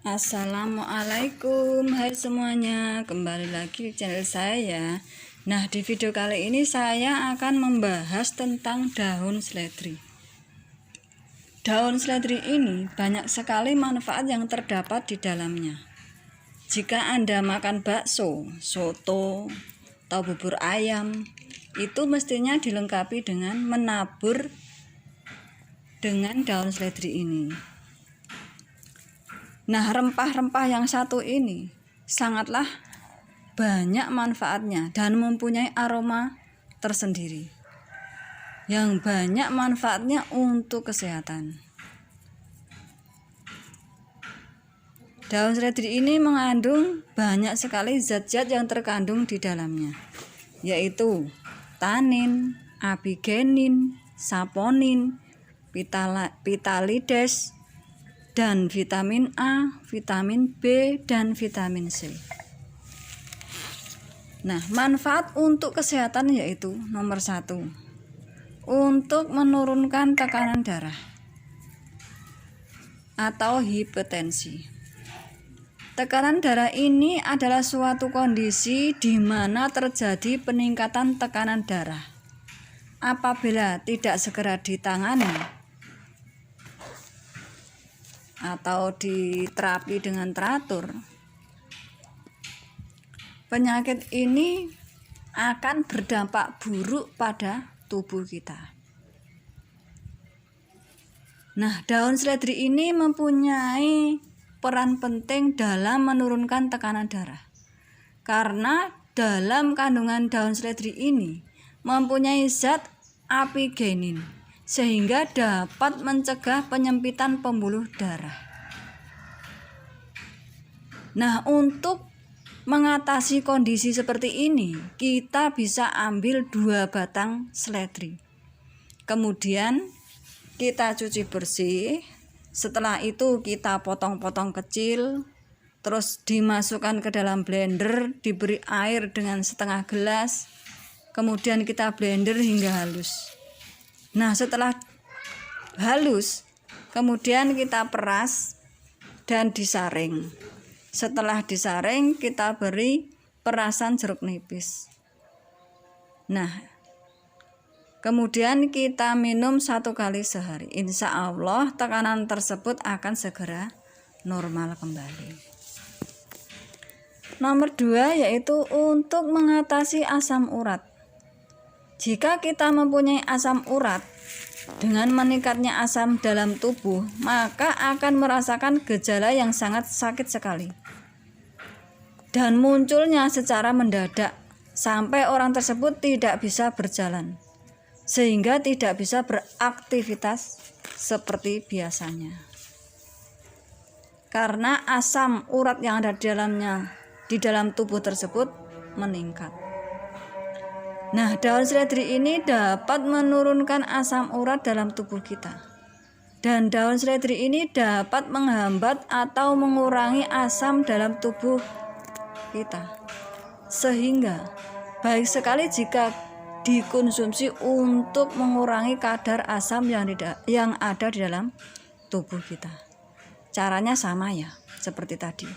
Assalamualaikum, hai semuanya, kembali lagi di channel saya ya. Nah, di video kali ini saya akan membahas tentang daun seledri. Daun seledri ini banyak sekali manfaat yang terdapat di dalamnya. Jika Anda makan bakso, soto, atau bubur ayam, itu mestinya dilengkapi dengan menabur dengan daun seledri ini. Nah, rempah-rempah yang satu ini sangatlah banyak manfaatnya dan mempunyai aroma tersendiri yang banyak manfaatnya untuk kesehatan. Daun seledri ini mengandung banyak sekali zat-zat yang terkandung di dalamnya, yaitu tanin, abigenin, saponin, pitalides, dan vitamin A, vitamin B, dan vitamin C. Nah, manfaat untuk kesehatan yaitu nomor 1, untuk menurunkan tekanan darah atau hipertensi. Tekanan darah ini adalah suatu kondisi di mana terjadi peningkatan tekanan darah. Apabila tidak segera ditangani atau diterapi dengan teratur, penyakit ini akan berdampak buruk pada tubuh kita. Nah, daun seledri ini mempunyai peran penting dalam menurunkan tekanan darah, karena dalam kandungan daun seledri ini mempunyai zat apigenin, sehingga dapat mencegah penyempitan pembuluh darah. Nah, untuk mengatasi kondisi seperti ini, kita bisa ambil 2 batang seledri. Kemudian kita cuci bersih. Setelah itu kita potong-potong kecil, terus dimasukkan ke dalam blender, diberi air dengan setengah gelas. Kemudian kita blender hingga halus. Nah, setelah halus, kemudian kita peras dan disaring. Setelah disaring, kita beri perasan jeruk nipis. Nah, kemudian kita minum 1 kali sehari. Insya Allah tekanan tersebut akan segera normal kembali. Nomor 2 yaitu untuk mengatasi asam urat. Jika kita mempunyai asam urat, dengan meningkatnya asam dalam tubuh, maka akan merasakan gejala yang sangat sakit sekali dan munculnya secara mendadak sampai orang tersebut tidak bisa berjalan, sehingga tidak bisa beraktivitas seperti biasanya, karena asam urat yang ada di dalam tubuh tersebut meningkat. Nah, daun seledri ini dapat menurunkan asam urat dalam tubuh kita. Dan daun seledri ini dapat menghambat atau mengurangi asam dalam tubuh kita. Sehingga baik sekali jika dikonsumsi untuk mengurangi kadar asam yang ada di dalam tubuh kita. Caranya sama ya, seperti tadi.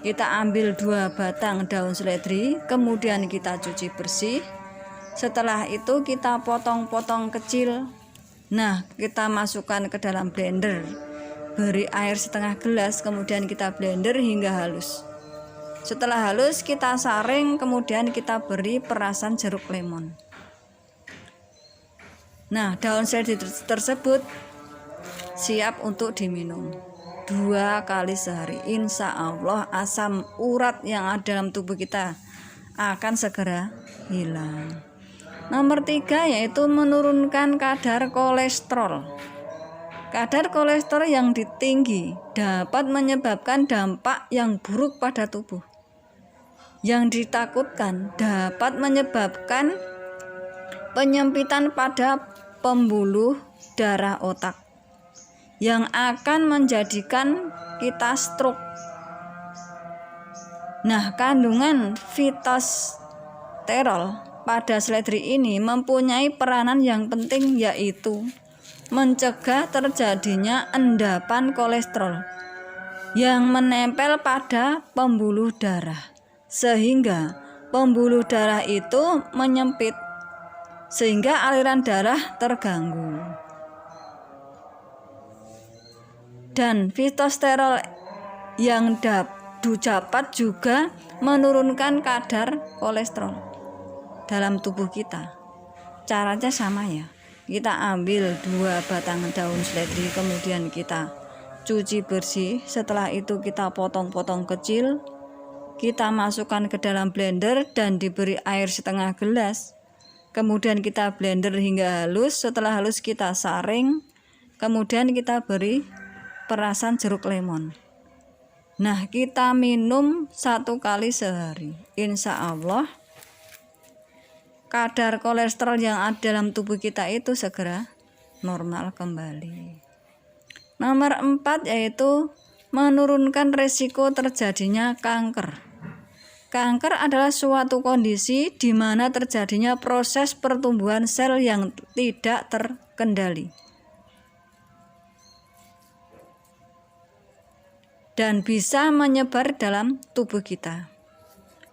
Kita ambil 2 batang daun seledri, kemudian kita cuci bersih. Setelah itu kita potong-potong kecil. Nah, kita masukkan ke dalam blender, beri air setengah gelas, kemudian kita blender hingga halus. Setelah halus kita saring, kemudian kita beri perasan jeruk lemon. Nah, daun seledri tersebut siap untuk diminum 2 kali sehari. Insya Allah asam urat yang ada dalam tubuh kita akan segera hilang. Nomor 3 yaitu menurunkan kadar kolesterol. Kadar kolesterol yang tinggi dapat menyebabkan dampak yang buruk pada tubuh. Yang ditakutkan dapat menyebabkan penyempitan pada pembuluh darah otak, yang akan menjadikan kita stroke. Nah, kandungan fitosterol pada seledri ini mempunyai peranan yang penting, yaitu mencegah terjadinya endapan kolesterol yang menempel pada pembuluh darah, sehingga pembuluh darah itu menyempit, sehingga aliran darah terganggu. Dan fitosterol yang dapat juga menurunkan kadar kolesterol dalam tubuh kita. Caranya sama ya. Kita ambil 2 batang daun seledri, kemudian kita cuci bersih. Setelah itu kita potong-potong kecil, kita masukkan ke dalam blender dan diberi air setengah gelas. Kemudian kita blender hingga halus. Setelah halus kita saring, kemudian kita beri perasan jeruk lemon. Nah, kita minum 1 kali sehari. Insya Allah kadar kolesterol yang ada dalam tubuh kita itu segera normal kembali. Nomor 4 yaitu menurunkan resiko terjadinya kanker. Kanker adalah suatu kondisi di mana terjadinya proses pertumbuhan sel yang tidak terkendali dan bisa menyebar dalam tubuh kita.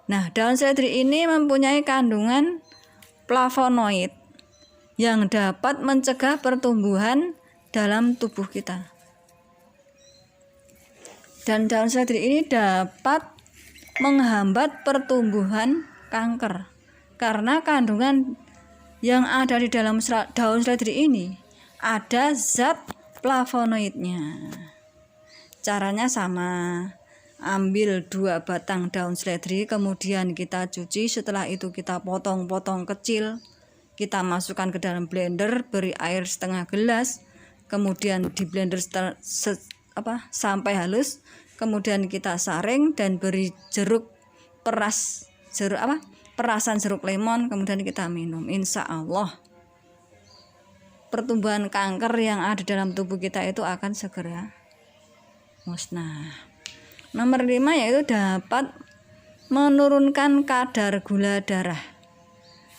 Nah, daun seledri ini mempunyai kandungan flavonoid yang dapat mencegah pertumbuhan dalam tubuh kita. Dan daun seledri ini dapat menghambat pertumbuhan kanker karena kandungan yang ada di dalam daun seledri ini ada zat flavonoidnya. Caranya sama. Ambil 2 batang daun seledri, kemudian kita cuci. Setelah itu kita potong-potong kecil, kita masukkan ke dalam blender, beri air setengah gelas, kemudian di blender sampai halus, kemudian kita saring dan beri perasan jeruk lemon, kemudian kita minum. Insya Allah pertumbuhan kanker yang ada dalam tubuh kita itu akan segera musnah. Nomor 5 yaitu dapat menurunkan kadar gula darah.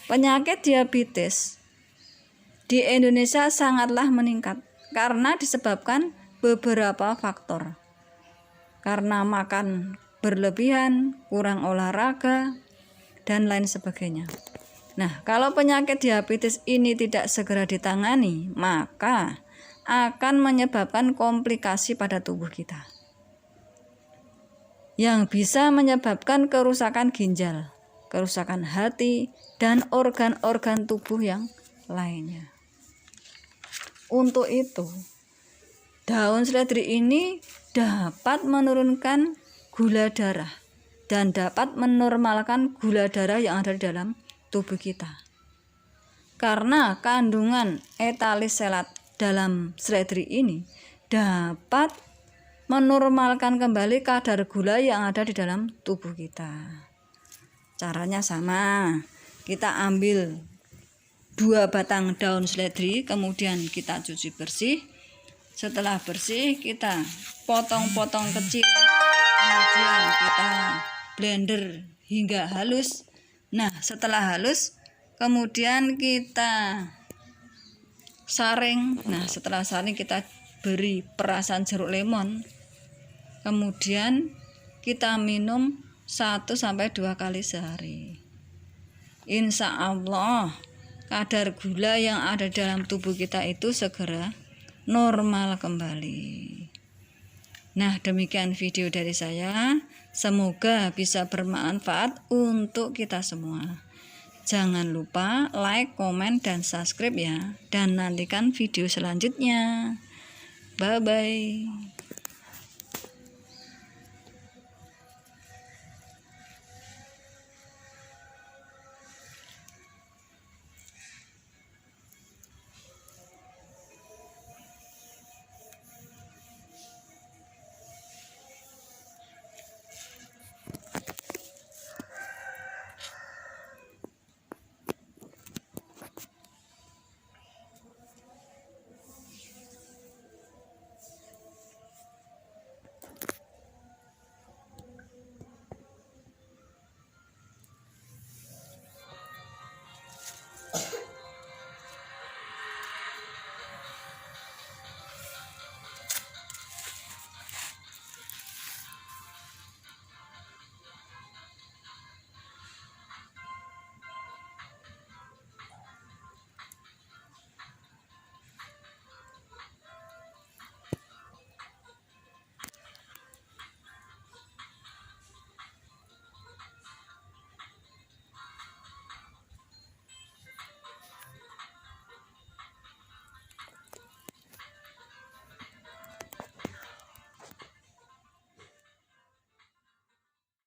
Penyakit diabetes di Indonesia sangatlah meningkat karena disebabkan beberapa faktor. Karena makan berlebihan, kurang olahraga, dan lain sebagainya. Nah, kalau penyakit diabetes ini tidak segera ditangani, maka akan menyebabkan komplikasi pada tubuh kita yang bisa menyebabkan kerusakan ginjal, kerusakan hati, dan organ-organ tubuh yang lainnya. Untuk itu, daun seledri ini dapat menurunkan gula darah dan dapat menormalkan gula darah yang ada di dalam tubuh kita. Karena kandungan etaliselat dalam seledri ini dapat menormalkan kembali kadar gula yang ada di dalam tubuh kita. Caranya sama. Kita ambil 2 batang daun seledri, kemudian kita cuci bersih. Setelah bersih kita potong-potong kecil, kemudian kita blender hingga halus. Nah, setelah halus kemudian kita saring. Nah, setelah saring kita beri perasan jeruk lemon. Kemudian kita minum 1-2 kali sehari. Insya Allah kadar gula yang ada dalam tubuh kita itu segera normal kembali. Nah, demikian video dari saya. Semoga bisa bermanfaat untuk kita semua. Jangan lupa like, komen, dan subscribe ya. Dan nantikan video selanjutnya. Bye-bye.